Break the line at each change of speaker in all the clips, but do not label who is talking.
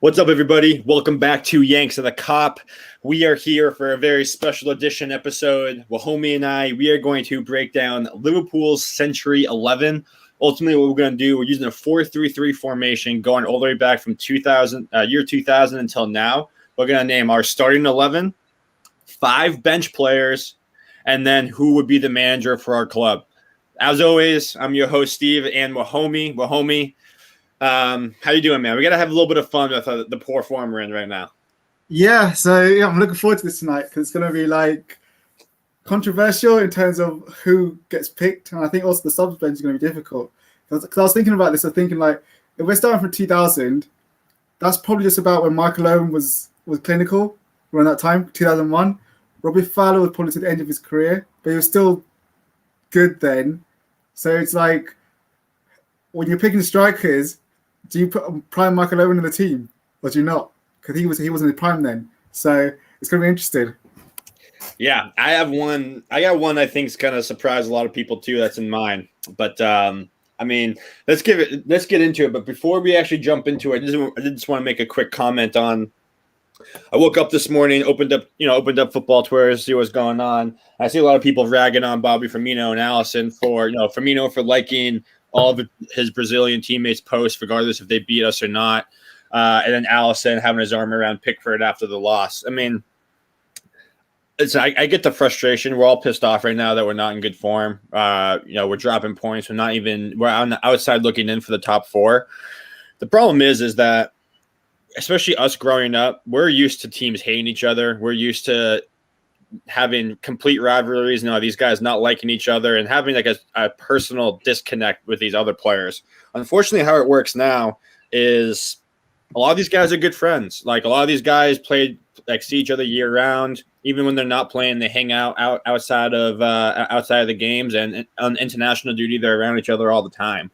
What's up, everybody? Welcome back to Yanks of the Cop. We are here for a very special edition episode. Wahomie and I, we are going to break down Liverpool's Century 11. Ultimately, what we're going to do, we're using a 4-3-3 formation going all the way back from year 2000 until now. We're going to name our starting 11, 5 bench players, and then who would be the manager for our club. As always, I'm your host, Steve, and Wahomie. Wahomie, how you doing, man? We got to have a little bit of fun with the poor form we're in right now.
Yeah, I'm looking forward to this tonight because it's going to be like controversial in terms of who gets picked, and I think also the subs bench is going to be difficult. Because I was thinking about this, I was thinking like if we're starting from 2000, that's probably just about when Michael Owen was clinical around that time, 2001. Robbie Fowler was probably to the end of his career, but he was still good then. So it's like when you're picking strikers, do you put prime Michael Owen in the team or do you not? Because he was in his prime then. So it's going to be interesting.
Yeah, I got one I think is going to surprise a lot of people too. That's in mine. But I mean, let's get into it. But before we actually jump into it, I just want to make a quick comment on. I woke up this morning, opened up football Twitter to see what's going on. I see a lot of people ragging on Bobby Firmino and Allison for Firmino for liking all of his Brazilian teammates' posts, regardless if they beat us or not. And then Allison having his arm around Pickford after the loss. I mean, I get the frustration. We're all pissed off right now that we're not in good form. We're dropping points. We're on the outside looking in for the top 4. The problem is that, especially us growing up, we're used to teams hating each other. We're used to having complete rivalries. These guys not liking each other and having like a personal disconnect with these other players. Unfortunately, how it works now is a lot of these guys are good friends. Like a lot of these guys see each other year round. Even when they're not playing, they hang out outside of the games, and on international duty, they're around each other all the time.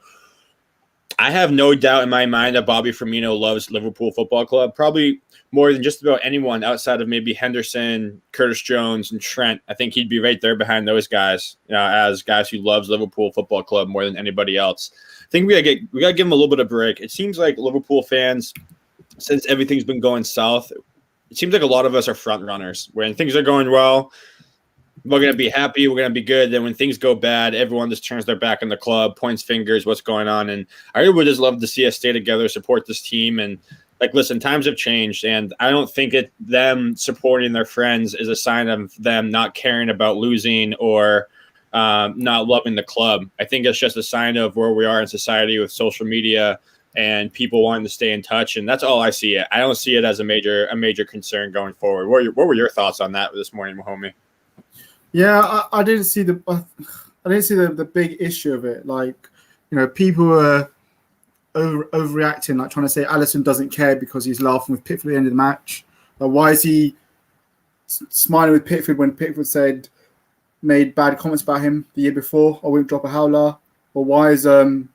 I have no doubt in my mind that Bobby Firmino loves Liverpool Football Club, probably more than just about anyone outside of maybe Henderson, Curtis Jones, and Trent. I think he'd be right there behind those guys, as guys who loves Liverpool Football Club more than anybody else. I think we gotta give him a little bit of break. It seems like Liverpool fans, since everything's been going south, it seems like a lot of us are front runners. When things are going well, we're going to be happy. We're going to be good. Then when things go bad, everyone just turns their back on the club, points fingers, what's going on. And I really would just love to see us stay together, support this team. And listen, times have changed. And I don't think them supporting their friends is a sign of them not caring about losing or not loving the club. I think it's just a sign of where we are in society with social media and people wanting to stay in touch. And that's all I see it. I don't see it as a major concern going forward. What were your thoughts on that this morning, homie?
Yeah, I didn't see the big issue of it. People were overreacting, like trying to say Alisson doesn't care because he's laughing with Pickford at the end of the match. Why is he smiling with Pickford when Pickford made bad comments about him the year before? I wouldn't drop a howler. Or why is Firmino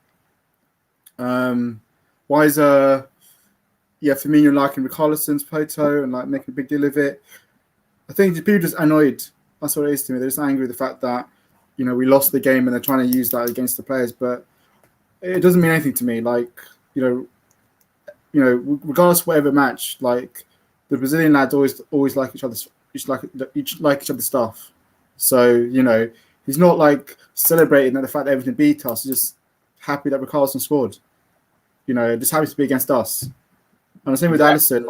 liking Richarlison's photo and making a big deal of it? I think people are just annoyed. That's what it is to me. They're just angry with the fact that, we lost the game and they're trying to use that against the players. But it doesn't mean anything to me. Regardless of whatever match, the Brazilian lads always like each other's stuff. So, he's not celebrating at the fact that everything beat us. He's just happy that Richarlison scored. Just happy to be against us. And the same with Alisson.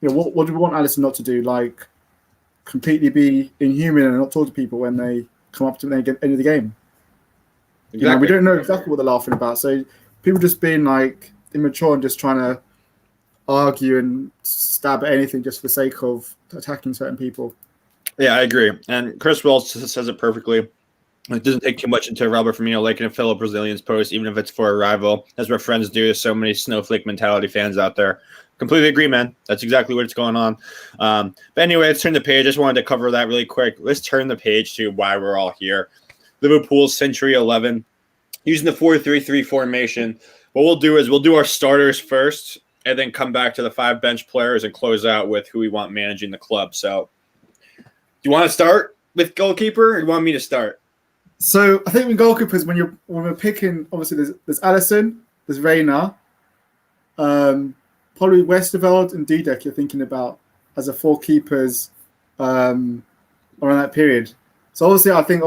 What do we want Alisson not to do? Completely be inhuman and not talk to people when they come up to the end of the game. Exactly. We don't know exactly what they're laughing about. So people just being immature and just trying to argue and stab at anything just for the sake of attacking certain people.
Yeah, I agree. And Chris Wells says it perfectly. It doesn't take too much into Robert Firmino liking a fellow Brazilian's post, even if it's for a rival. That's what friends do. There's so many snowflake mentality fans out there. Completely agree, man. That's exactly what's going on. But anyway, let's turn the page. I just wanted to cover that really quick. Let's turn the page to why we're all here. Liverpool's Century 11, using the 4-3-3 formation. What we'll do is we'll do our starters first and then come back to the 5 bench players and close out with who we want managing the club. So do you want to start with goalkeeper or do you want me to start?
So I think with goalkeepers, when we're picking, obviously there's Alisson, there's Reina, probably Westerveld and Dudek you're thinking about as the 4 keepers around that period. So I think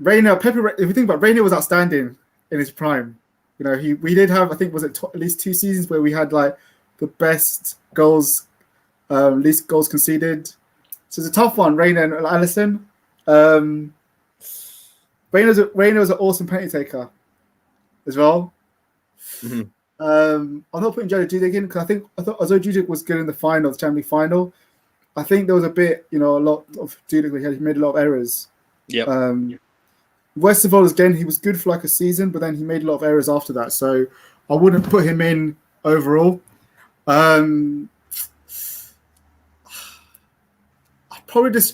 Reina, Pepe, if you think about it, Reina was outstanding in his prime. You know, we did have, I think, was it at least 2 seasons where we had like the best goals, least goals conceded. So it's a tough one, Reina and Alisson. Reina was an awesome penalty taker as well.
Mm-hmm.
I'm not putting Joe Dudek in because I thought although Dudek was good in the final, the Champions League final, I think there was a bit, a lot of Dudek. He made a lot of errors.
Yep.
Westerveld, again, he was good for like a season, but then he made a lot of errors after that. So I wouldn't put him in overall. I'd probably say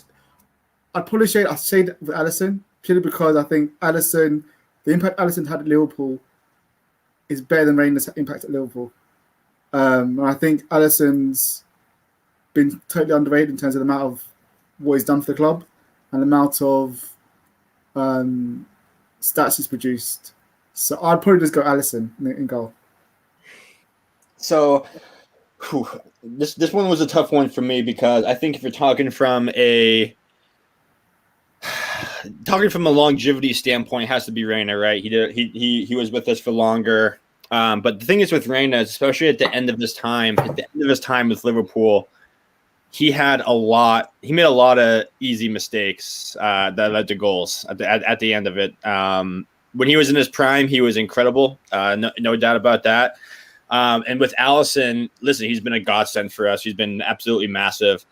with Alisson, purely because I think the impact Alisson had at Liverpool is better than Reina's impact at Liverpool. And I think Alisson's been totally underrated in terms of the amount of what he's done for the club and the amount of stats he's produced. So I'd probably just go Alisson in goal.
So this one was a tough one for me because I think if you're talking from a longevity standpoint, it has to be Reina, right? He was with us for longer. But the thing is with Reina, especially at the end of his time with Liverpool, he made a lot of easy mistakes that led to goals at the end of it. When he was in his prime, he was incredible. No doubt about that. And with Alisson, listen, he's been a godsend for us. He's been absolutely massive.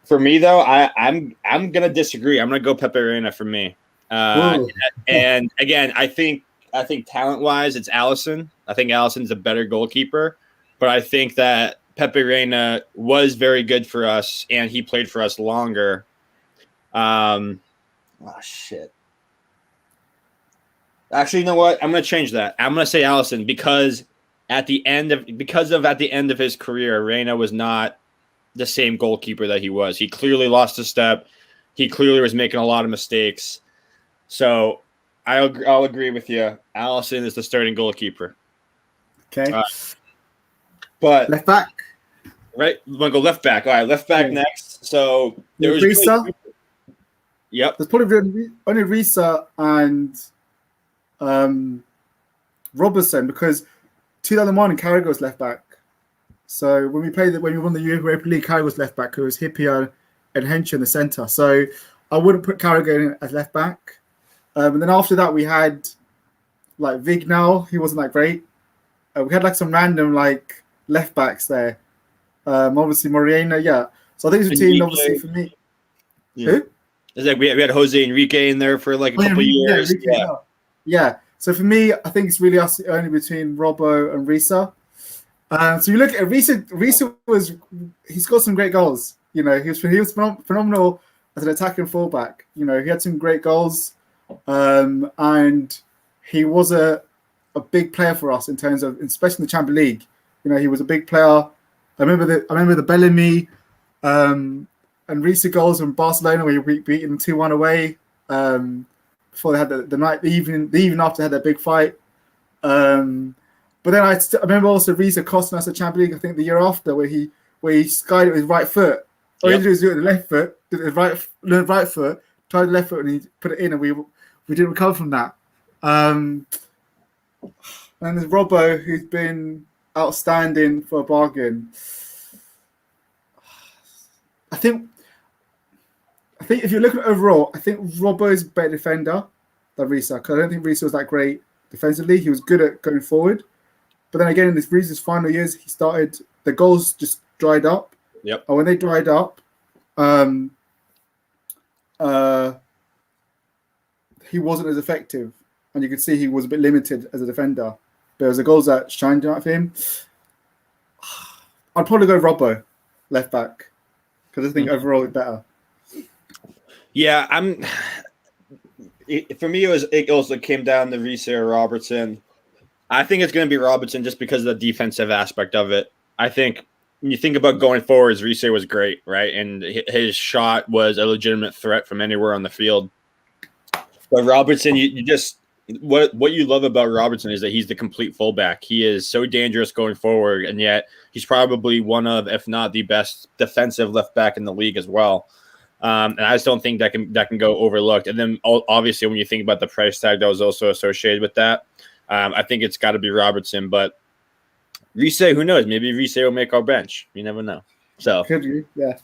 For me, though, I'm gonna disagree. I'm gonna go Pepe Reina for me. And again, I think talent-wise, it's Alisson. I think Alisson's a better goalkeeper, but I think that Pepe Reina was very good for us, and he played for us longer. Shit. Actually, you know what? I'm gonna change that. I'm gonna say Alisson because at the end of his career, Reina was not the same goalkeeper that he was. He clearly lost a step. He clearly was making a lot of mistakes. So I'll agree with you. Alisson is the starting goalkeeper.
Okay.
But
left back.
Right? We're going to go left back. All right, left back next. So there was
Risa.
Yep.
There's probably only Risa and Robertson because 2001 Carragher was left back. So when we won the Europa League, Carragher was left back. It was Hippier and Hench in the centre. So I wouldn't put Carragher in as left back. And then after that, we had like Vignal. He wasn't that great. We had like some random like left backs there. Obviously Morena, yeah. So I think it's a team, obviously for me.
Yeah.
Who?
It's like we had Jose Enrique in there for like a couple of years.
Yeah. So for me, I think it's really us only between Robbo and Risa. So you look at Risa he's got some great goals. He was phenomenal as an attacking fullback. He had some great goals, and he was a big player for us in terms of, especially in the Champions League. He was a big player. I remember the Bellamy and Risa goals from Barcelona where we beat them 2-1 away. Before they had the evening after they had their big fight. But then I remember also Risa costing us a Champions League, I think the year after, where he skied it with his right foot. All he did was do it with the left foot, did it with the right foot, tried the left foot, and he put it in, and we didn't recover from that. And there's Robbo, who's been outstanding for a bargain. I think if you're looking at overall, I think Robbo is a better defender than Risa, because I don't think Risa was that great defensively. He was good at going forward. But then again, in Risa's final years, the goals just dried up.
Yep.
And when they dried up, he wasn't as effective. And you could see he was a bit limited as a defender. But it was the goals that shined out of him. I'd probably go Robbo, left back, because I think overall it's better.
Yeah, for me, it also came down to Risa or Robertson. I think it's going to be Robertson just because of the defensive aspect of it. I think when you think about going forwards, Risa was great, right? And his shot was a legitimate threat from anywhere on the field. But Robertson, you just what you love about Robertson is that he's the complete fullback. He is so dangerous going forward, and yet he's probably one of, if not the best defensive left back in the league as well. And I just don't think that can go overlooked. And then obviously when you think about the price tag that was also associated with that, I think it's got to be Robertson. But Riese, who knows? Maybe Riese will make our bench. You never know. So
Could you? Yeah.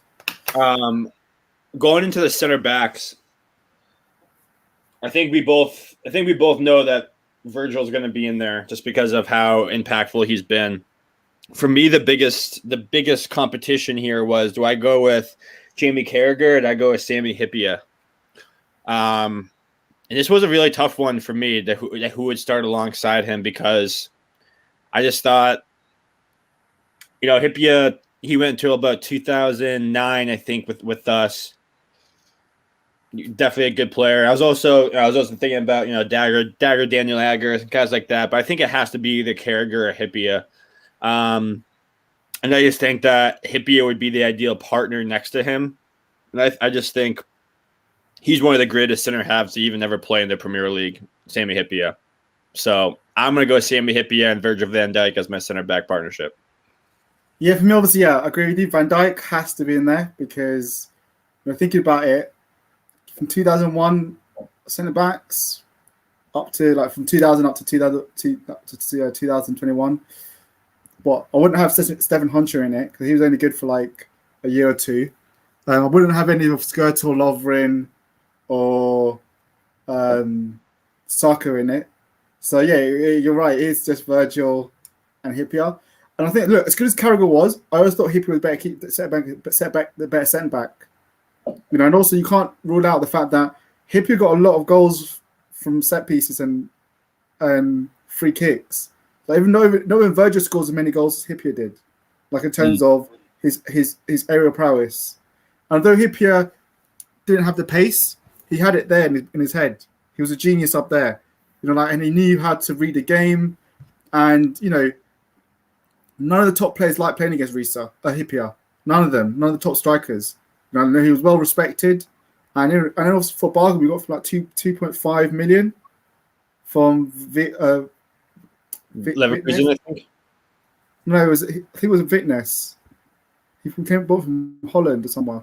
Going into the center backs, I think we both know that Virgil's going to be in there just because of how impactful he's been. For me, the biggest competition here was, do I go with Jamie Carragher or do I go with Sami Hyypiä? And this was a really tough one for me, who would start alongside him, because I just thought, Hyypiä, he went to about 2009, I think, with us. Definitely a good player. I was also thinking about Dagger Daniel Agger, guys like that, but I think it has to be either Carragher or Hyypiä. And I just think that Hyypiä would be the ideal partner next to him. And I just think he's one of the greatest center halves to even ever play in the Premier League, Sami Hyypiä. So I'm going to go Sami Hyypiä and Virgil van Dijk as my center back partnership.
Yeah, for me, obviously, I agree with you. Van Dijk has to be in there because thinking about it, from 2001 centre backs up to from 2000 up to 2021. But I wouldn't have Stephen Hunter in it because he was only good for a year or two. I wouldn't have any of Skirtle, Lovren, or Saka in it. So yeah, you're right. It's just Virgil and Hyypiä. And I think, look, as good as Carragher was, I always thought Hyypiä was the better centre back. And also you can't rule out the fact that Hyypiä got a lot of goals from set pieces and free kicks. Even though Virgil scores as many goals as Hyypiä did, in terms of his aerial prowess. And though Hyypiä didn't have the pace, he had it there in his head. He was a genius up there, and he knew how to read the game. And none of the top players like playing against Hyypiä. None of them. None of the top strikers. He was well respected, and also for bargain we got for 2.5 million from
Leverkusen, I think.
No, I think it was Vitesse. He came bought from Holland or somewhere.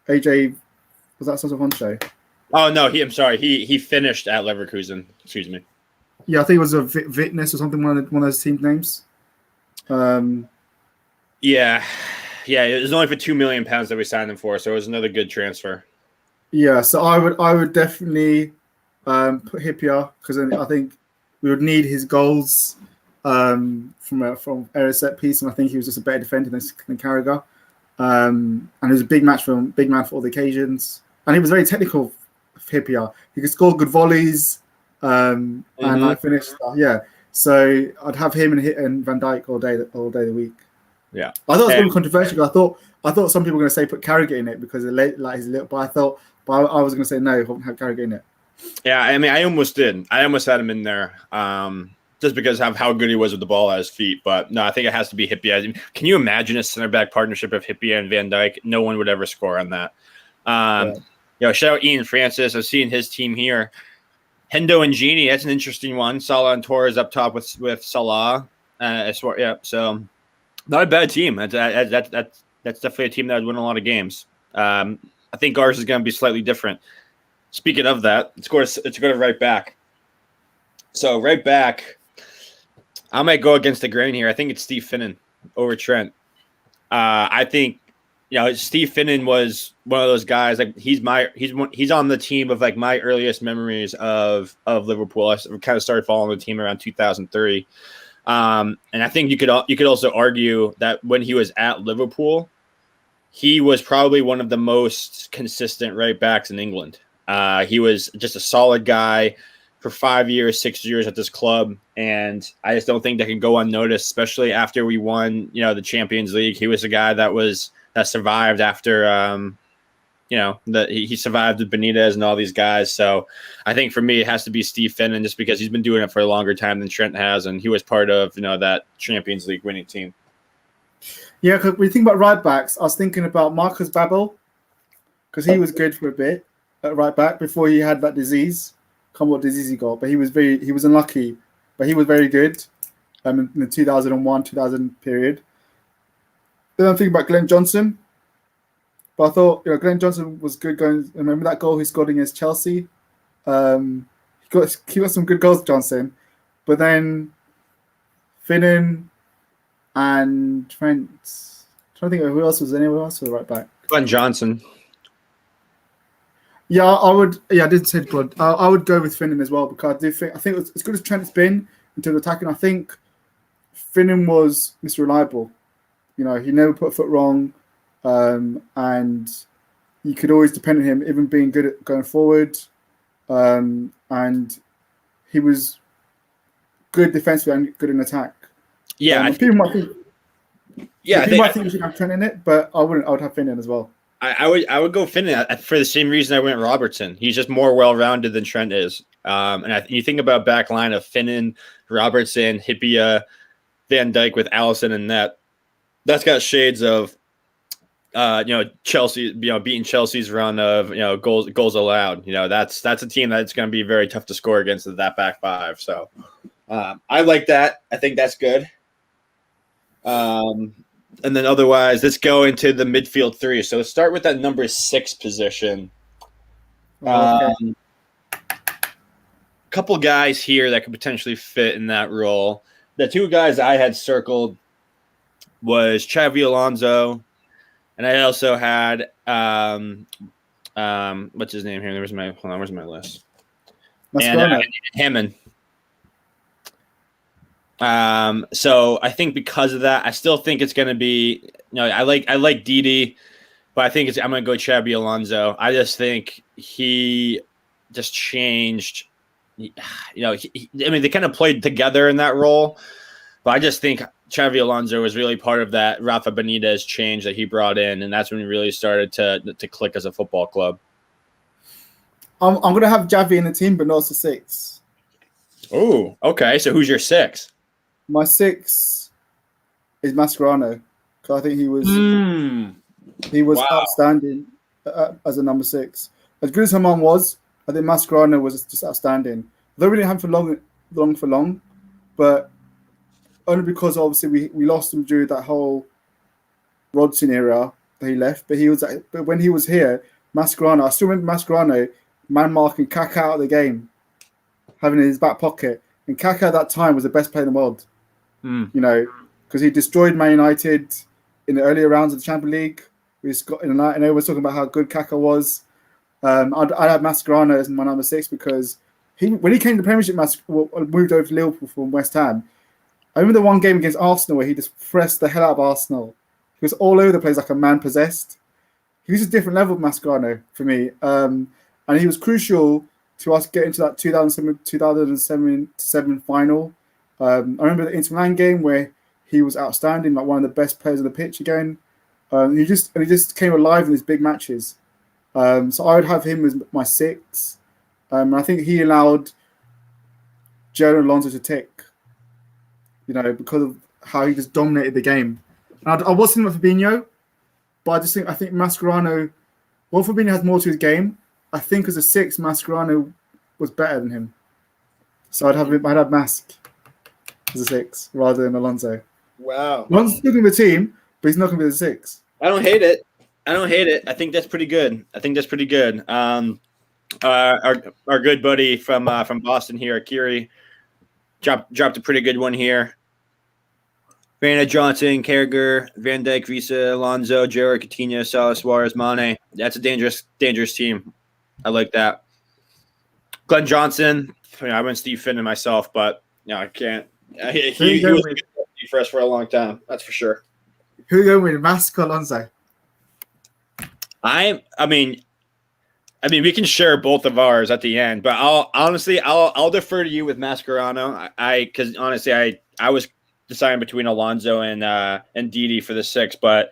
AJ, was that Sons of Honcho?
Oh no, I'm sorry. He finished at Leverkusen. Excuse me.
Yeah, I think it was a Vitesse or something. One of those team names.
Yeah, it was only for £2 million that we signed him for, so it was another good transfer.
Yeah, so I would definitely put Hyypiä because I think we would need his goals from area set piece, and I think he was just a better defender than Carragher. And he was a big man for all the occasions, and he was very technical. Hyypiä, he could score good volleys and finish stuff. Yeah, so I'd have him and Van Dijk all day of the week.
Yeah,
I thought it was going to be controversial. I thought some people were going to say put Carragher in it because he's little. But I was going to say no, have Carragher in it.
Yeah, I mean, I almost did. I almost had him in there, just because of how good he was with the ball at his feet. But no, I think it has to be Hyypiä. Can you imagine a center back partnership of Hyypiä and Van Dijk? No one would ever score on that. Shout out Ian Francis. I've seen his team here. Hendo and Gini, that's an interesting one. Salah and Torres up top with Salah. So not a bad team. That's definitely a team that would win a lot of games. I think ours is going to be slightly different. Speaking of that, let's go to right back. So right back, I might go against the grain here. I think it's Steve Finnan over Trent. I think Steve Finnan was one of those guys. He's on the team of my earliest memories of Liverpool. I kind of started following the team around 2003. And I think you could also argue that when he was at Liverpool, he was probably one of the most consistent right backs in England. He was just a solid guy for 5 years, 6 years at this club, and I just don't think that can go unnoticed, especially after we won, the Champions League. He was a guy that survived after, he survived with Benitez and all these guys. So I think for me, it has to be Steve Finnan just because he's been doing it for a longer time than Trent has, and he was part of, that Champions League winning team.
Yeah, because when you think about right backs, I was thinking about Marcus Babbel because he was good for a bit at right back before he had that disease. Can't what disease he got, but he was unlucky, but he was very good. In the 2001-2000 period. Then I'm thinking about Glenn Johnson, but I thought Glenn Johnson was good going. Remember that goal he scored against Chelsea? He got some good goals, Johnson, but then Finnan and Trent. I'm trying to think of who else was anywhere else for the right back.
Glenn Johnson.
Yeah, I would. Yeah, I did say Glenn. I would go with Finnan as well because I think as good as Trent's been in terms of attacking, I think Finnan was Mr. Reliable. He never put a foot wrong, and you could always depend on him, even being good at going forward. And he was good defensively and good in attack.
Yeah,
people might think.
Yeah,
people might think we should have Trent in it, but I wouldn't. I would have Finnan as well.
I would go Finnan for the same reason I went Robertson. He's just more well-rounded than Trent is. And you think about back line of Finnan, Robertson, Hippia, Van Dijk with Allison and net. That's got shades of, Chelsea, beating Chelsea's run of, goals allowed. That's a team that's going to be very tough to score against that back five. So I like that. I think that's good. And then otherwise, let's go into the midfield three. So let's start with that number 6 position.
Okay.
Couple guys here that could potentially fit in that role. The 2 guys I had circled was Xavi Alonso, and I also had what's his name here? Where's my list? And Hammond. So I think because of that, I still think it's going to be, I like Didi, but I think I'm going to go Xabi Alonso. I just think he just changed. They kind of played together in that role, but I just think Xabi Alonso was really part of that Rafa Benitez change that he brought in, and that's when he really started to click as a football club.
I'm going to have Xavi in the team, but not as a 6.
Oh, okay. So who's your 6?
My 6 is Mascherano, because I think he was outstanding as a number 6. As good as Herman was, I think Mascherano was just outstanding. Though we didn't have him for long, but only because obviously we lost him during that whole Rodson era that he left. But when he was here, Mascherano, I still remember Mascherano man marking Kaká out of the game, having it in his back pocket. And Kaká at that time was the best player in the world. Because he destroyed Man United in the earlier rounds of the Champions League. And everyone's talking about how good Kaká was. I'd have Mascherano as my number 6 because when he came to the Premiership, moved over to Liverpool from West Ham. I remember the one game against Arsenal where he just pressed the hell out of Arsenal. He was all over the place like a man possessed. He was a different level of Mascherano for me. And he was crucial to us getting to that 2007 final. I remember the Inter Milan game where he was outstanding, like one of the best players on the pitch again. He just came alive in his big matches. So I would have him as my 6. I think he allowed Jadon Alonso to tick, because of how he just dominated the game. And I was thinking about Fabinho, but I think Mascherano, while Fabinho has more to his game, I think as a 6, Mascherano was better than him. So I'd have Mask as a 6 rather than Alonso.
Wow.
Alonso's still going to be the team, but he's not going to be the 6.
I don't hate it. I think that's pretty good. Our good buddy from Boston here, Akiri, dropped a pretty good one here. Vanna Johnson, Carragher, Van Dijk, Visa, Alonso, Gerrard, Coutinho, Salah, Suarez, Mane. That's a dangerous team. I like that. Glenn Johnson. I went Steve Finnan myself, but I can't. He was good for us for a long time. That's for sure.
Who are you going with, Mask or Alonso?
I mean, we can share both of ours at the end, but I'll defer to you with Mascherano. Because honestly, I was deciding between Alonso and Didi for the 6, but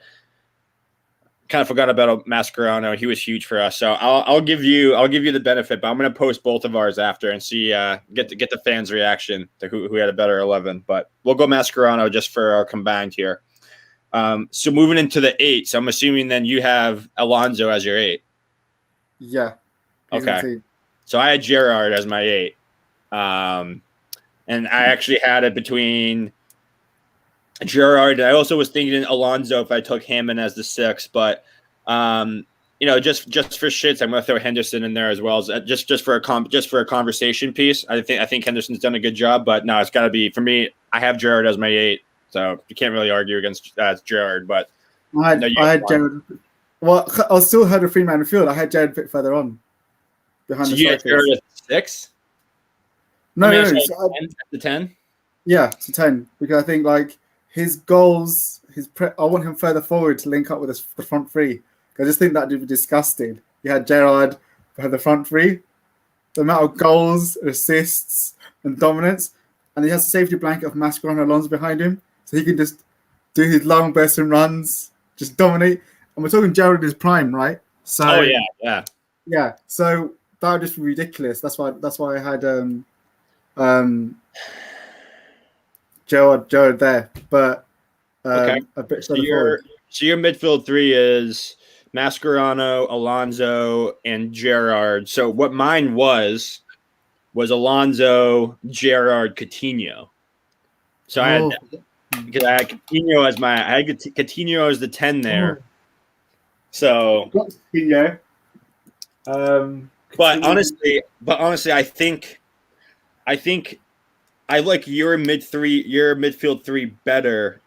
kind of forgot about Mascherano. He was huge for us, so I'll give you the benefit. But I'm going to post both of ours after and see get the fans' reaction to who had a better 11. But we'll go Mascherano just for our combined here. So moving into the 8, so I'm assuming then you have Alonso as your 8.
Yeah.
Okay. So I had Gerrard as my 8. And I actually had it between Gerrard. I also was thinking Alonso if I took him in as the 6, but just for shits, I'm going to throw Henderson in there as well, as just for a conversation piece. I think Henderson's done a good job, but no, it's got to be for me. I have Gerrard as my 8, so you can't really argue against Gerrard. But
I had Gerrard. Well, I still had a 3-man midfield. I had Gerrard a bit further on behind
so
the
you had
strikers.
Gerrard at 6.
No.
So the 10.
Yeah, to 10 because I think like his goals, I want him further forward to link up with the front three. I just think that would be disgusting. You had Gerrard for the front three, the amount of goals, assists, and dominance, and he has a safety blanket of Mascherano and Alonso behind him, so he can just do his long bursts and runs, just dominate. And we're talking Gerrard in his prime, right? So yeah. So that would just be ridiculous. That's why I had Gerrard there, but
okay.
A bit
so your midfield 3 is Mascherano, Alonso, and Gerrard. So what mine was Alonso, Gerrard, Coutinho. So I had Coutinho as Coutinho as the 10 there. So
Coutinho.
But honestly, I think I like your midfield 3 better.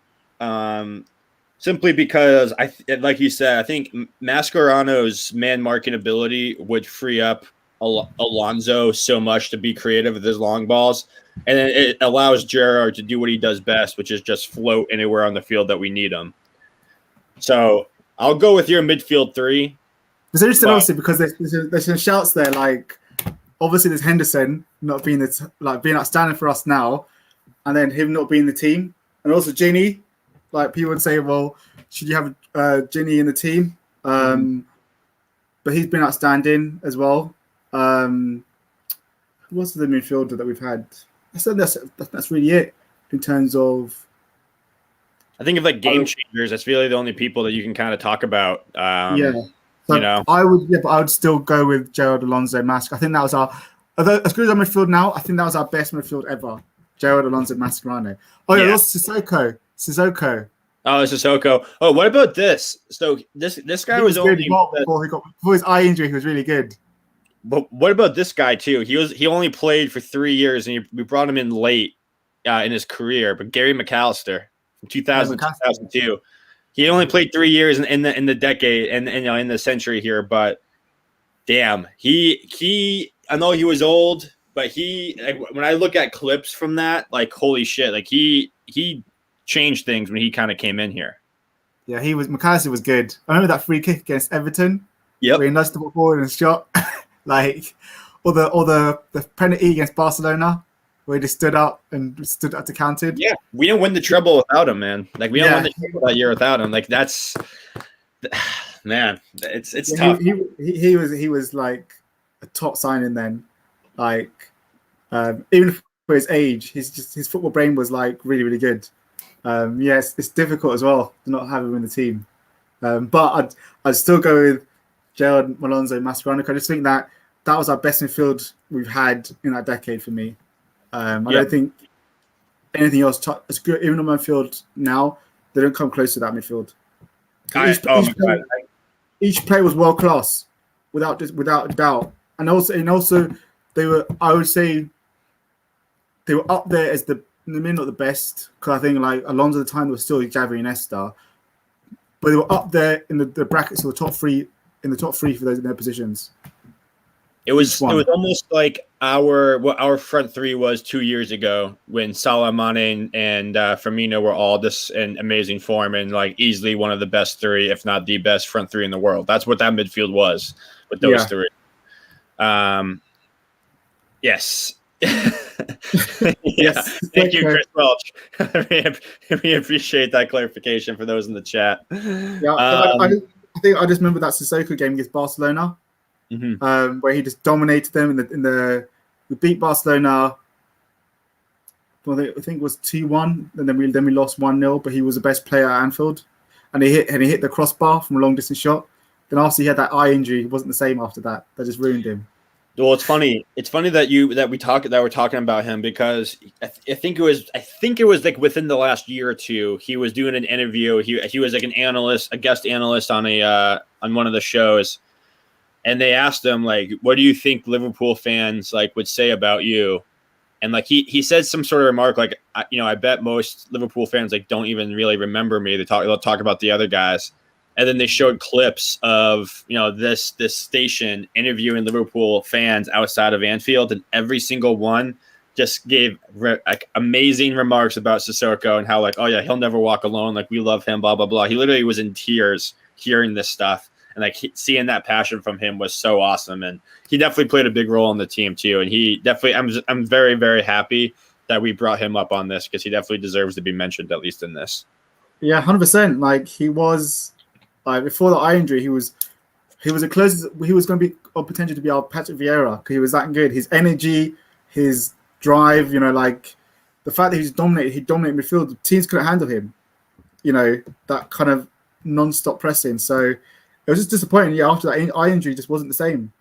Simply because like you said, I think Mascherano's man marking ability would free up Alonso so much to be creative with his long balls, and it allows Gerrard to do what he does best, which is just float anywhere on the field that we need him. So I'll go with your midfield 3.
It's interesting, obviously, because there's some shouts there, like obviously there's Henderson not being being outstanding for us now, and then him not being the team, and also Gini. Like people would say, well, should you have Gini in the team? But he's been outstanding as well. What's the midfielder that we've had? I said that's really it in terms of.
I think of like game changers. That's really the only people that you can kind of talk about.
So I would still go with Gerrard, Alonso, Mask. I think that was although as good as our midfield now, I think that was our best midfield ever. Gerrard, Alonso, Mascherano. Oh yeah, also Sissoko.
Oh, Sissoko. Oh, what about this? So this guy was only
before his eye injury. He was really good.
But what about this guy too? He only played for 3 years, and we brought him in late in his career. But Gary McAllister from 2000 2002, he only played 3 years in the decade and in the century here. But damn, he I know he was old, but when I look at clips from that, like holy shit, like he changed things when he kind of came in here.
Yeah, McAllister was good. I remember that free kick against Everton.
Yep.
Where he nudged the ball forward and shot. or the penalty against Barcelona where he just stood up to counter.
Yeah, we didn't win the treble without him, man. Like we don't win the treble that year without him. Like that's man, it's tough.
He was like a top signing then. Like even for his age, his football brain was like really, really good. It's difficult as well to not have him in the team. But I'd still go with Gerrard, Alonso, Mascherano. I just think that was our best midfield we've had in that decade for me. I don't think anything else as good. Even on my field now, they don't come close to that midfield. Each player was world class, without a doubt. And also they were. I would say they were up there as maybe not the best, because I think like Alonso at the time was still Xavi and Iniesta, but they were up there in the brackets of the top three for those in their positions.
It was almost like what our front 3 was 2 years ago when Salah, Mane, and Firmino were all just in amazing form and like easily one of the best 3, if not the best front 3 in the world. That's what that midfield was with those 3. Yes. Yes. Thank you, Chris Welch. We appreciate that clarification for those in the chat.
Yeah, I think I just remember that Sissoko game against Barcelona, where he just dominated them we beat Barcelona. I think it was 2-1, and then we lost 1-0. But he was the best player at Anfield, and he hit the crossbar from a long distance shot. Then after he had that eye injury, he wasn't the same after that. That just ruined him.
Well, it's funny. It's funny that we're talking about him because I think it was like within the last year or two, he was doing an interview. He was like a guest analyst on on one of the shows, and they asked him like, "What do you think Liverpool fans like would say about you?" And like he said some sort of remark like, I bet most Liverpool fans like don't even really remember me. They'll talk about the other guys. And then they showed clips of this station interviewing Liverpool fans outside of Anfield, and every single one just gave like amazing remarks about Sissoko and how like, oh yeah, he'll never walk alone, like we love him, blah blah blah. He literally was in tears hearing this stuff, and like seeing that passion from him was so awesome. And he definitely played a big role in the team too. And he definitely, I'm very very happy that we brought him up on this because he definitely deserves to be mentioned at least in this.
Yeah, 100%. Like he was. Before the eye injury, he was the closest. He was going to be on potential to be our Patrick Vieira because he was that good. His energy, his drive, like the fact that he dominated midfield. The teams couldn't handle him. That kind of non-stop pressing. So it was just disappointing. Yeah, after that eye injury, just wasn't the same.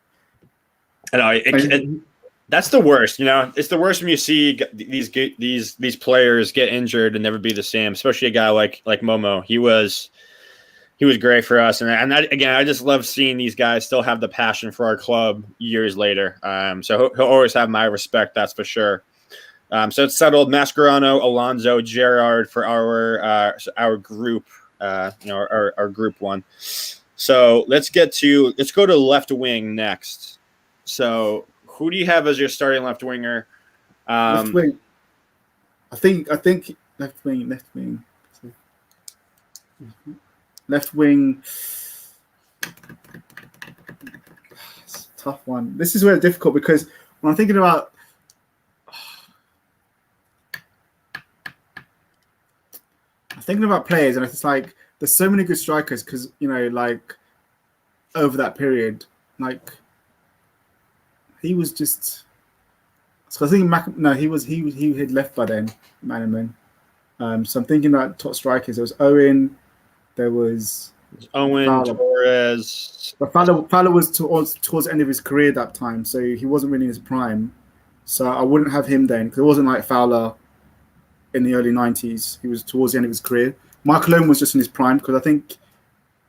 That's the worst. It's the worst when you see these players get injured and never be the same. Especially a guy like Momo. He was great for us, and I just love seeing these guys still have the passion for our club years later. So he'll always have my respect, that's for sure. So it's settled. Mascherano, Alonso, Gerrard for our group. Our group one. So let's go to left wing next. So who do you have as your starting left winger?
Left wing. I think left wing. Left wing, it's a tough one. This is really difficult because when I'm thinking about players, and it's like there's so many good strikers because like over that period, like he was just. So I think he had left by then, Manaman. So I'm thinking about top strikers. There was Owen. There was
Owen,
Fowler.
Torres.
But Fowler was towards the end of his career at that time, so he wasn't really in his prime. So I wouldn't have him then, because it wasn't like Fowler in the early 90s. He was towards the end of his career. Michael Owen was just in his prime, because I think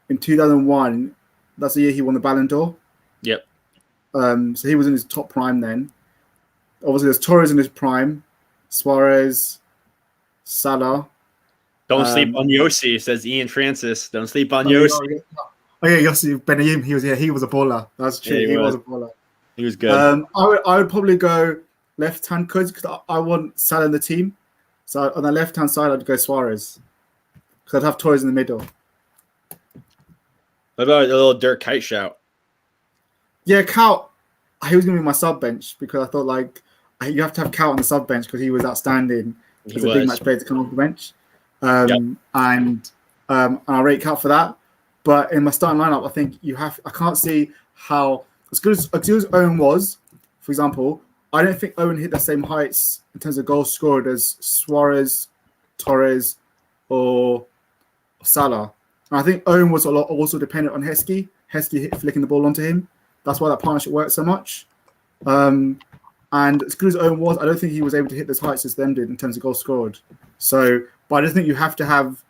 in 2001, that's the year he won the Ballon d'Or.
Yep.
So he was in his top prime then. Obviously, there's Torres in his prime, Suarez, Salah.
Don't sleep on Yossi, says Ian Francis. Don't sleep on Yossi.
Yossi Benayoun. He was a baller. That's true.
Yeah,
he was a baller.
He was good.
I would probably go left hand because I want Salah in the team. So on the left hand side, I'd go Suarez because I'd have Torres in the middle.
What about a little Dirk Kuyt shout?
Yeah, Kuyt. He was going to be my sub bench because I thought like you have to have Kuyt on the sub bench because he was outstanding as a big match player to come off the bench. And I rate Kuyt for that. But in my starting lineup, I think I can't see how as good as Owen was, for example, I don't think Owen hit the same heights in terms of goals scored as Suarez, Torres, or Salah. And I think Owen was a lot also dependent on Heskey. Heskey flicking the ball onto him. That's why that partnership worked so much. And as good as Owen was, I don't think he was able to hit those heights as them did in terms of goals scored. But I just think you have to have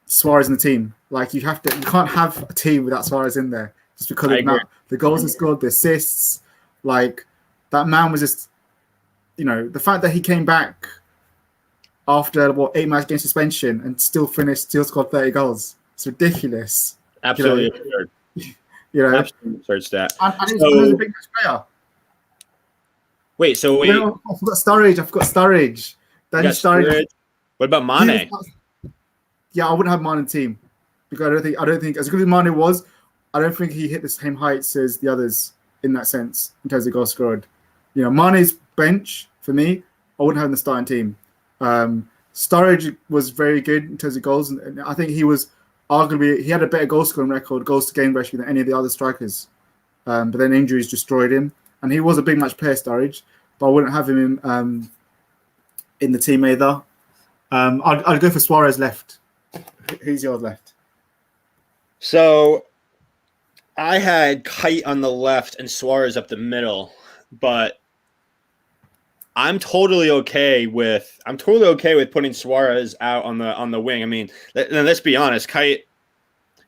Suarez in the team. Like you can't have a team without Suarez in there just because of the goals he scored, the assists. Like that man was just, the fact that he came back after 8 match game suspension and still scored 30 goals. It's ridiculous.
Absolutely absurd. Absolutely absurd stat.
And he was a big match player.
Wait.
I forgot Sturridge.
Sturridge. What about Mane?
Yeah, I wouldn't have Mane in the team because I don't think as good as Mane was, I don't think he hit the same heights as the others in that sense in terms of goals scored. Mane's bench for me, I wouldn't have in the starting team. Sturridge was very good in terms of goals, and I think he was arguably he had a better goal scoring record, goals to game ratio than any of the other strikers. But then injuries destroyed him, and he was a big match player, Sturridge. But I wouldn't have him in the team either. I'd go for Suarez left. Who's yours left?
So I had Kite on the left and Suarez up the middle, but I'm totally okay with putting Suarez out on the wing. I mean, let's be honest, Kite.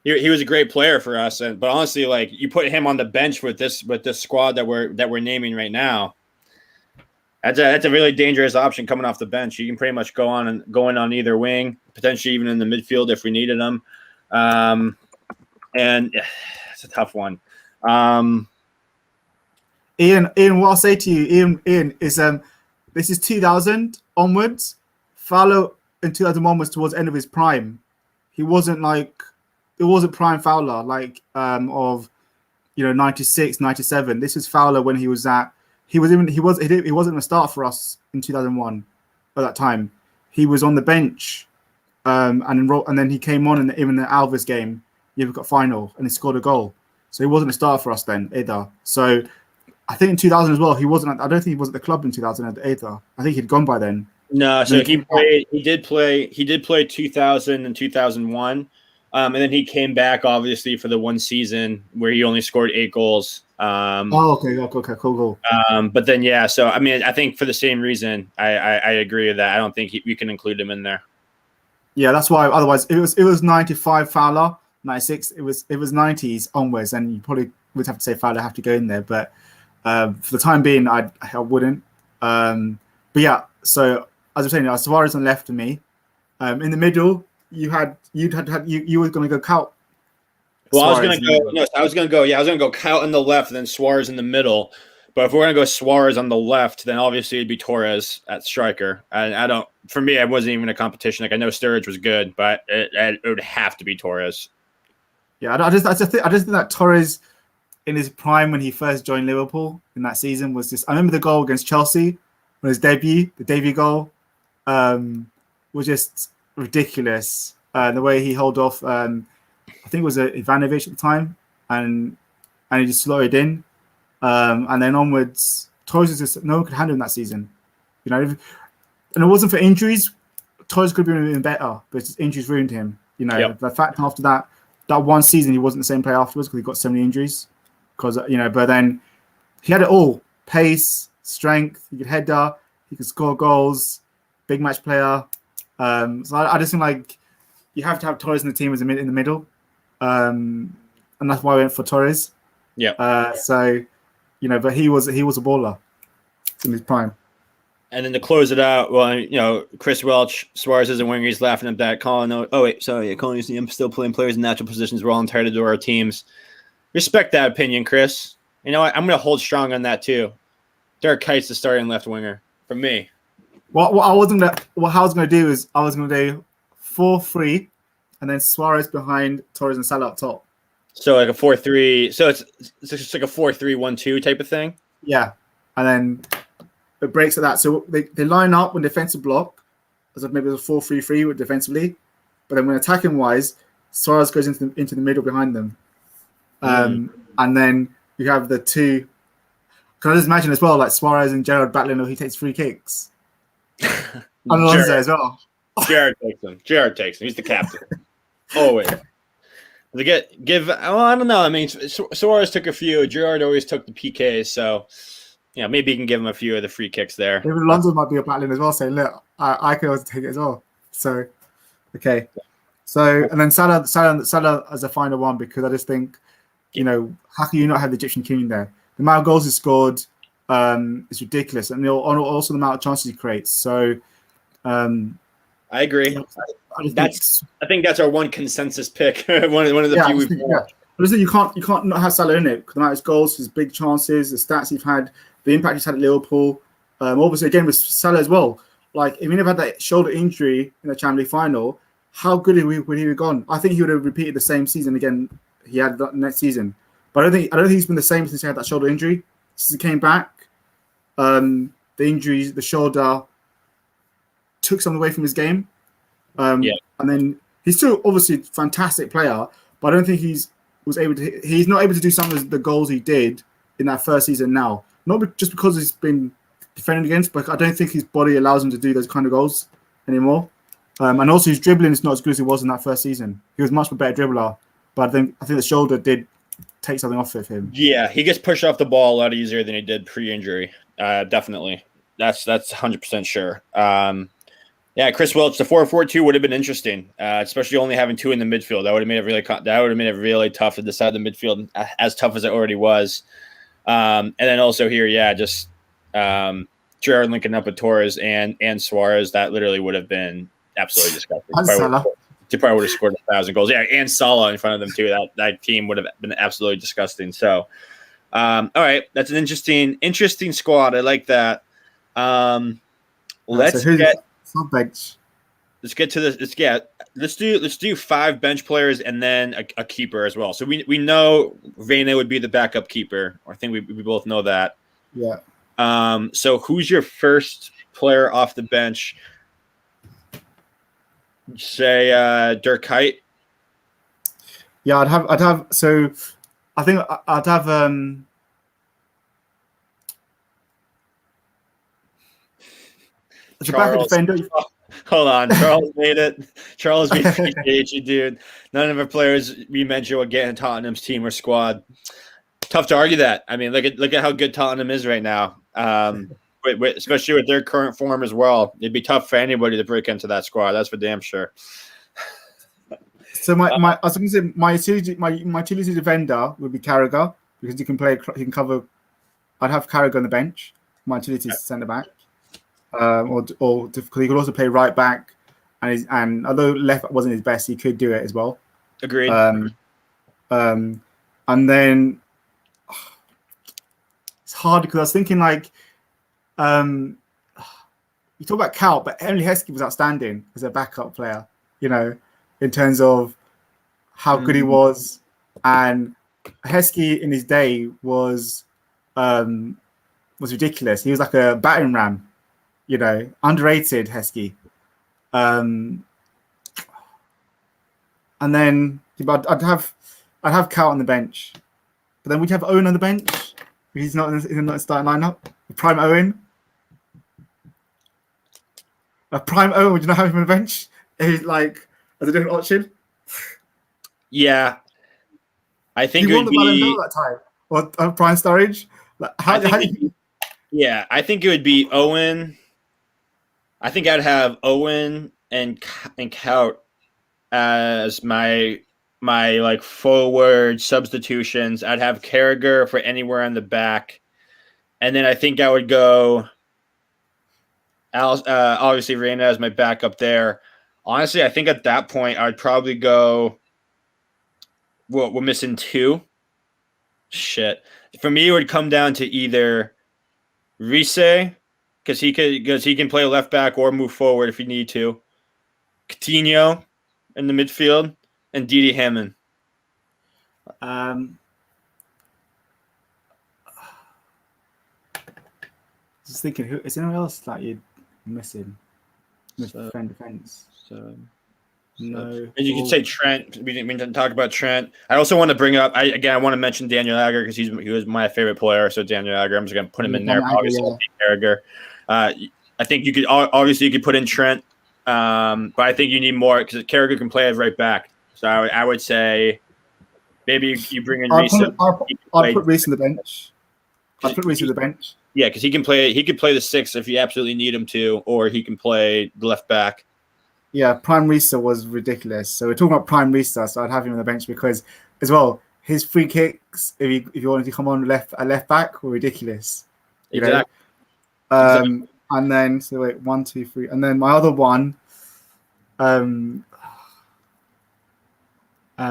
He was a great player for us, but honestly, like you put him on the bench with this squad that we're naming right now, that's a really dangerous option coming off the bench. You can pretty much go in on either wing, potentially even in the midfield if we needed him, and it's a tough one.
Ian, what I'll say to you, Ian, is this is 2000 onwards. Fowler in 2001 was towards the end of his prime. It wasn't prime Fowler of 96, 97. This is Fowler when he wasn't a start for us in 2001 at that time. He was on the bench, and then he came on in the Alves game, You've got final, and he scored a goal. So he wasn't a starter for us then either. So I think in 2000 as well, he wasn't. I don't think he was at the club in 2000 either. I think he'd gone by then.
No, so he did play 2000 and 2001. And then he came back, obviously, for the one season where he only scored 8 goals.
Okay, cool.
But then, yeah, so, I mean, I think for the same reason, I agree with that. I don't think you can include him in there. Yeah,
that's why. Otherwise, it was 95 Fowler, 96. It was 90s onwards, and you probably would have to say Fowler have to go in there. But for the time being, I wouldn't. But yeah, so as I'm saying, Suarez on the left of me. In the middle, you were going to go Cout.
Well, I was going to go Cout on the left and then Suarez in the middle. But if we're going to go Suarez on the left, then obviously it'd be Torres at striker. And for me, it wasn't even a competition. Like I know Sturridge was good, but it would have to be Torres.
Yeah, I just think that Torres in his prime when he first joined Liverpool in that season was just. I remember the goal against Chelsea when his debut goal, was just ridiculous. The way he held off, I think it was Ivanovic at the time, and he just slowed in. And then onwards, Torres just no one could handle him that season. And it wasn't for injuries. Torres could have been even better, but just injuries ruined him. The fact after that one season he wasn't the same player afterwards because he got so many injuries. But then he had it all: pace, strength. He could header. He could score goals. Big match player. So I just think like you have to have Torres in the team in the middle, and that's why I went for Torres.
Yeah.
But he was a baller in his prime.
And then to close it out, well, Chris Welch, Suarez is a winger. He's laughing at that. Colin is still playing players in natural positions. We're all entitled to our teams. Respect that opinion, Chris. You know what? I'm going to hold strong on that too. Derek Kite's the starting left winger for me.
What I was going to do is I was going to do 4-3, and then Suarez behind Torres and Salah up top.
So like a 4-3. So it's just like a 4-3-1-2 type of thing.
Yeah, and then it breaks at that. So they line up when defensive block, as if maybe it's a 4-3-3 with defensively, but then when attacking wise, Suarez goes into the middle behind them, and then you have the two. Can I just imagine as well, like Suarez and Gerrard battling, or he takes free kicks. And Alonso as well.
Gerrard takes him. He's the captain. Always. I don't know. I mean, Suarez took a few. Gerrard always took the PKs, so maybe you can give him a few of the free kicks there.
Even Alonso might be a battling as well, saying, "Look, I can also take it as well." So, okay. So, and then Salah as a final one, because I just think, how can you not have the Egyptian king there? The amount of goals he scored is ridiculous, and also the amount of chances he creates. So, I
agree. I think that's our one consensus pick. one of the few we've watched.
I just think you can't not have Salah in it because the amount of goals, his big chances, the stats he's had, the impact he's had at Liverpool. Obviously, again with Salah as well. Like if he never had that shoulder injury in the Champions League final, how good would he have gone? I think he would have repeated the same season again he had the next season. But I don't think he's been the same since he had that shoulder injury. Since he came back, the injuries, the shoulder took something away from his game. And then he's still obviously a fantastic player, but I don't think he's not able to do some of the goals he did in that first season now. Not just because he's been defended against, but I don't think his body allows him to do those kind of goals anymore. And also his dribbling is not as good as it was in that first season. He was much better dribbler, but I think the shoulder did take something off of him.
Yeah, he gets pushed off the ball a lot easier than he did pre-injury. Definitely, that's 100% sure. Yeah, Chris Welch, the 4-4-2 would have been interesting, especially only having 2 in the midfield. That would have made it really tough to decide the midfield, as tough as it already was. And then also here, just Gerrard linking up with Torres and Suarez. That literally would have been absolutely disgusting. They probably would have scored 1,000 goals. Yeah, and Salah in front of them too. That team would have been absolutely disgusting. So, all right, that's an interesting squad. I like that. Let's get to this. Let's do 5 bench players and then a keeper as well. So we know Vena would be the backup keeper. I think we both know that.
Yeah.
So who's your first player off the bench? Say Dirk Kuyt.
Yeah, I'd have. So I think I'd have. The backup defender.
Hold on, Charles made it. Charles, we appreciate you, dude. None of our players we mentioned will get in Tottenham's team or squad. Tough to argue that. I mean, look at how good Tottenham is right now. Especially with their current form as well. It'd be tough for anybody to break into that squad. That's for damn sure.
So I was going to say my utility defender would be Carragher because he can cover. I'd have Carragher on the bench. My utility centre back, or because he could also play right back, and although left wasn't his best, he could do it as well.
Agreed.
And then it's hard because I was thinking like. You talk about Cal, but Henry Heskey was outstanding as a backup player, in terms of how good he was. And Heskey in his day was ridiculous. He was like a battering ram, underrated Heskey. And then I'd have Cal on the bench, but then we'd have Owen on the bench. He's not in the starting lineup. Prime Owen. A prime Owen, would you not have him on the bench? He's like as a different option.
Yeah, I think
he won the Ballon d'Or that time. Or prime Sturridge.
I think it would be Owen. I think I'd have Owen and Kaut as my like forward substitutions. I'd have Carragher for anywhere on the back, and then I think I would go. Obviously, Reina as my backup there. Honestly, I think at that point I'd probably go. Well, we're missing 2. Shit. For me, it would come down to either Riise, because he can play left back or move forward if you need to. Coutinho in the midfield, and Didi Hamann.
Just thinking, is anyone else that you're missing? Defense. No.
And you can say Trent. We didn't talk about Trent. I also want to bring up. I want to mention Daniel Agger because he was my favorite player. So Daniel Agger, I'm just going to put him in there. Obviously, Carragher. I think you could put in Trent, but I think you need more because Carragher can play as right back. So I would say maybe you bring in Riise.
I'll put Riise on the bench. I'll put Riise on the bench.
Yeah, because he can play. He could play the 6 if you absolutely need him to, or he can play the left back.
Yeah, Prime Riise was ridiculous. So we're talking about Prime Riise, so I'd have him on the bench because, as well, his free kicks, if you wanted to come on left back, were ridiculous.
Exactly.
And then 1, 2, 3, and then my other one. So for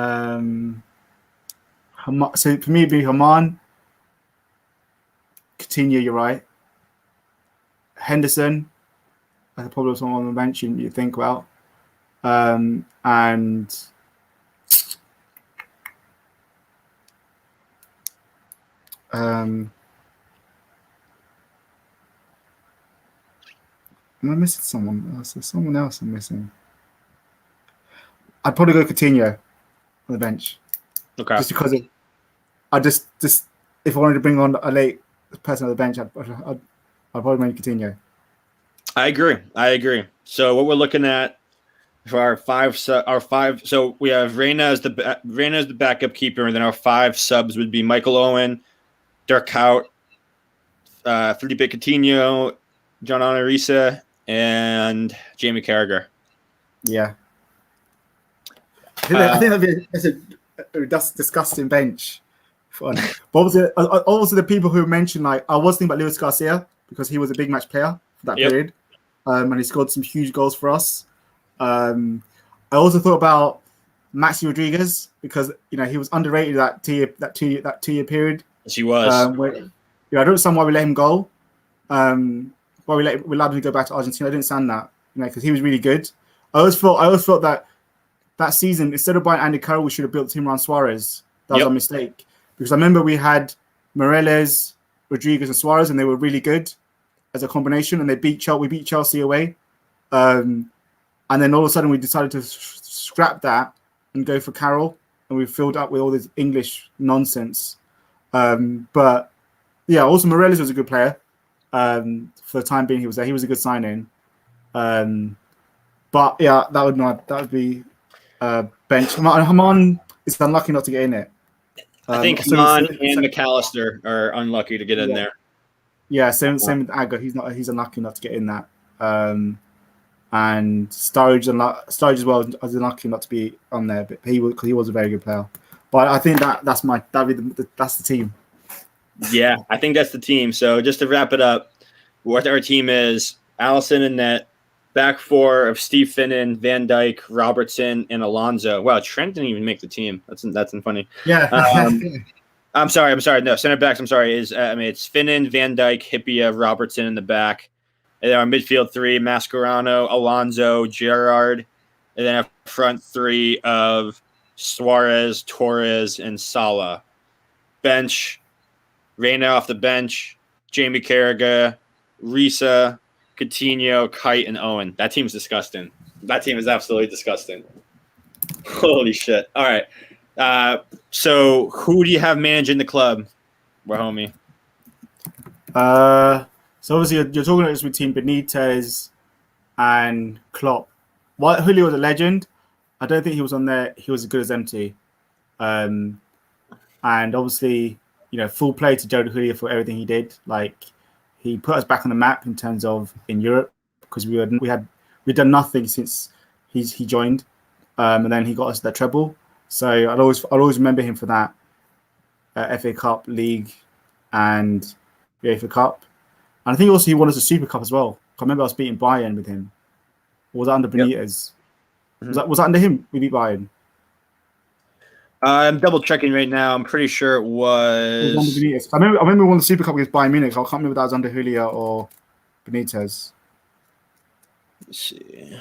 me, it'd be Haman. Coutinho, you're right. Henderson. That's probably someone on the bench you think about. And am I missing someone else? There's someone else I'm missing. I'd probably go Coutinho on the bench.
Okay.
Just because I just if I wanted to bring on a late person on the bench, I'd probably make Coutinho.
I agree. So what we're looking at for our five. So we have Reina as the backup keeper, and then our 5 subs would be Michael Owen, Dirk Hout, Felipe Coutinho, John Arisa, and Jamie Carragher.
Yeah. I think that's a disgusting bench. Fun. But obviously the people who mentioned, like, I was thinking about Luis Garcia because he was a big match player for that period, and he scored some huge goals for us. I also thought about Maxi Rodriguez because he was underrated that two-year period.
Yes, he was.
I don't understand why we let him go. Why we allowed him to go back to Argentina. I didn't understand that, because he was really good. I always thought that season, instead of buying Andy Carroll, we should have built the team around Suarez. That was our mistake. Because I remember we had Morelos, Rodriguez, and Suarez, and they were really good as a combination, and we beat Chelsea away. And then all of a sudden we decided to scrap that and go for Carroll, and we filled up with all this English nonsense. But yeah, also Morelos was a good player. For the time being, he was there. He was a good sign-in. But yeah, that would be bench. Haman is unlucky not to get in it.
I think Haman and McAllister are unlucky to get in there. Yeah,
same with Aga. He's unlucky not to get in that. And Sturridge as well is unlucky not to be on there, but he was a very good player. But I think that's the team.
Yeah, I think that's the team. So just to wrap it up, what our team is: Allison and net, back 4 of Steve Finnan, Van Dijk, Robertson, and Alonso. Wow, Trent didn't even make the team. That's funny.
Yeah.
I'm sorry. No, center backs. I'm sorry. It's Finnan, Van Dijk, Hippia, Robertson in the back, and then our midfield 3: Mascherano, Alonso, Gerrard, and then our front 3 of Suarez, Torres, and Salah. Bench: Reina off the bench, Jamie Carragher, Risa, Coutinho, Kite, and Owen. That team's disgusting. That team is absolutely disgusting. Holy shit. All right. So who do you have managing the club? We're homie.
So obviously you're talking about this between Benitez and Klopp. While Julio was a legend, I don't think he was on there. He was as good as empty. And obviously, full play to Gerard Julio for everything he did. Like, he put us back on the map in terms of in Europe because we'd done nothing since he joined, and then he got us that treble. So I'll always remember him for that. FA Cup, League, and the FA Cup, and I think also he won us a Super Cup as well. I remember us beating Bayern with him. Or was that under Benitez? Yep. Was that under him? We beat Bayern.
I'm double checking right now. I'm pretty sure it was.
Under Benitez. I remember we won the Super Cup against Bayern Munich. I can't remember if that was under Julio or Benitez.
Let's see.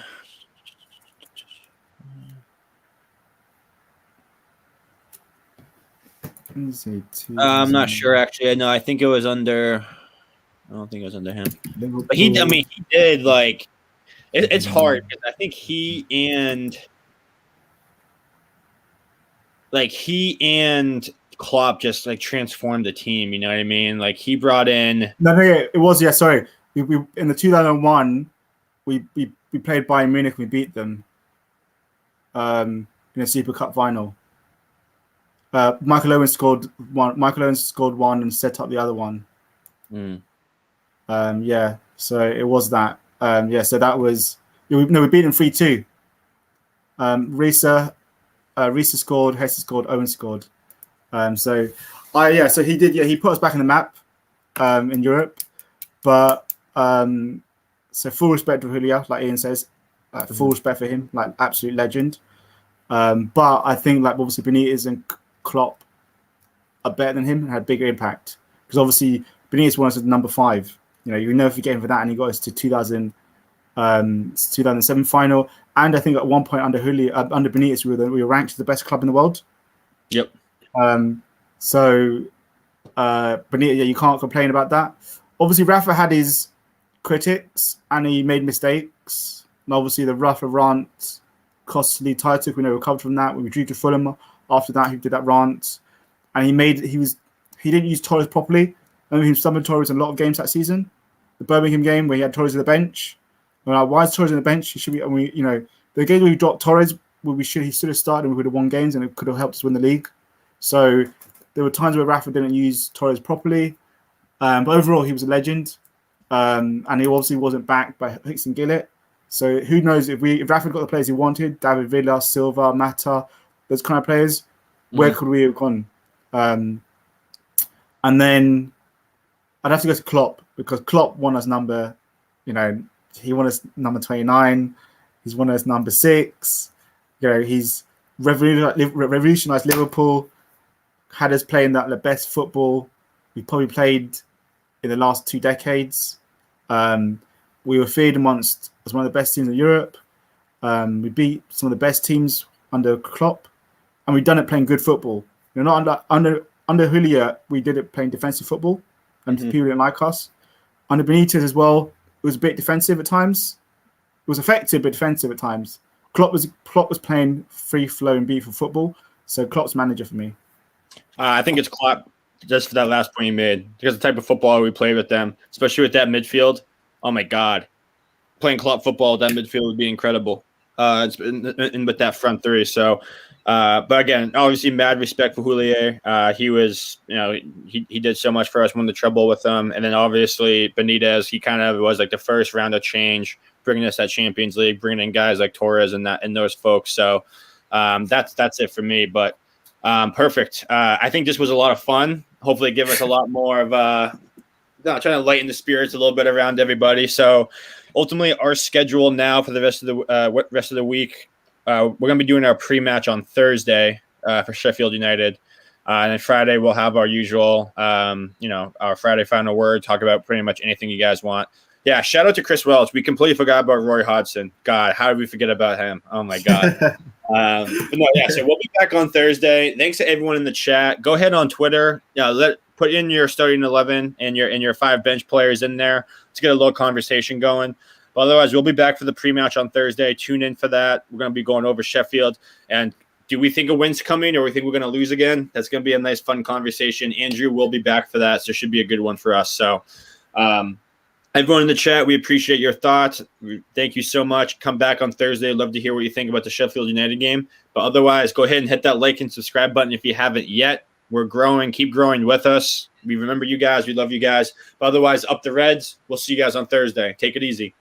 I'm not sure actually. No, I think it was under. I don't think it was under him.
Liverpool.
But he did like. It's hard because I think he and Klopp just like transformed the team. You know what I mean? Like he brought in.
No, it was sorry. We in the 2001, we played Bayern Munich. We beat them. In a Super Cup final. Michael Owen scored one and set up the other one. So it was that. So that was we beat them 3-2. Risa scored, Heskey scored, Owen scored. So he did. Yeah, he put us back on the map in Europe. But so full respect for Julio, like Ian says, full respect for him, like absolute legend. But I think like obviously Benitez and Klopp are better than him and had bigger impact because obviously Benitez won us at number 5. You never forget him for that, and he got us to 2007 final. And I think at one point under Benitez, we were ranked as the best club in the world.
Yep.
So Benitez, you can't complain about that. Obviously, Rafa had his critics, and he made mistakes. And obviously, the Rafa rant costly title. We never recovered from that. We drew to Fulham. After that, he did that rant, and he didn't use Torres properly. I remember him summoned Torres in a lot of games that season. The Birmingham game where he had Torres on the bench. Why is Torres on the bench? He should be. the game where we dropped Torres, he should have started and we would have won games and it could have helped us win the league. So there were times where Rafa didn't use Torres properly. But overall, he was a legend. And he obviously wasn't backed by Hicks and Gillett. So who knows if Rafa got the players he wanted, David Villa, Silva, Mata, those kind of players, where could we have gone? And then I'd have to go to Klopp because Klopp won us number, he won us number 29. He's won us number 6. He's revolutionized Liverpool, had us playing the best football we probably played in the last 2 decades. We were feared amongst as one of the best teams in Europe. We beat some of the best teams under Klopp, and we've done it playing good football. Not under Julia, we did it playing defensive football, and people didn't like us. Under Benitez as well, it was a bit defensive at times. It was effective but defensive at times. Klopp was playing free flow and beautiful football, so Klopp's manager for me.
I think it's Klopp just for that last point you made, because the type of football we play with them, especially with that midfield. Oh my God, playing Klopp football with that midfield would be incredible. It's been with that front three. So, but again, obviously, mad respect for Houllier. He was, he did so much for us, won the treble with them, and then obviously Benitez. He kind of was like the first round of change, bringing us that Champions League, bringing in guys like Torres and those folks. So, that's it for me. But perfect. I think this was a lot of fun. Hopefully, give us a lot more of trying to lighten the spirits a little bit around everybody. So, ultimately, our schedule now for the rest of the week, we're going to be doing our pre-match on Thursday for Sheffield United, and then Friday we'll have our usual, our Friday final word. Talk about pretty much anything you guys want. Yeah, shout out to Chris Welch. We completely forgot about Roy Hodgson. God, how did we forget about him? Oh my God. But no, yeah. So we'll be back on Thursday. Thanks to everyone in the chat. Go ahead on Twitter. Put in your starting 11 and your 5 bench players in there to get a little conversation going. But otherwise, we'll be back for the pre-match on Thursday. Tune in for that. We're going to be going over Sheffield. And do we think a win's coming, or we think we're going to lose again? That's going to be a nice, fun conversation. Andrew will be back for that, so it should be a good one for us. So, everyone in the chat, we appreciate your thoughts. Thank you so much. Come back on Thursday. I'd love to hear what you think about the Sheffield United game. But otherwise, go ahead and hit that like and subscribe button if you haven't yet. We're growing. Keep growing with us. We remember you guys. We love you guys. But otherwise, up the Reds. We'll see you guys on Thursday. Take it easy.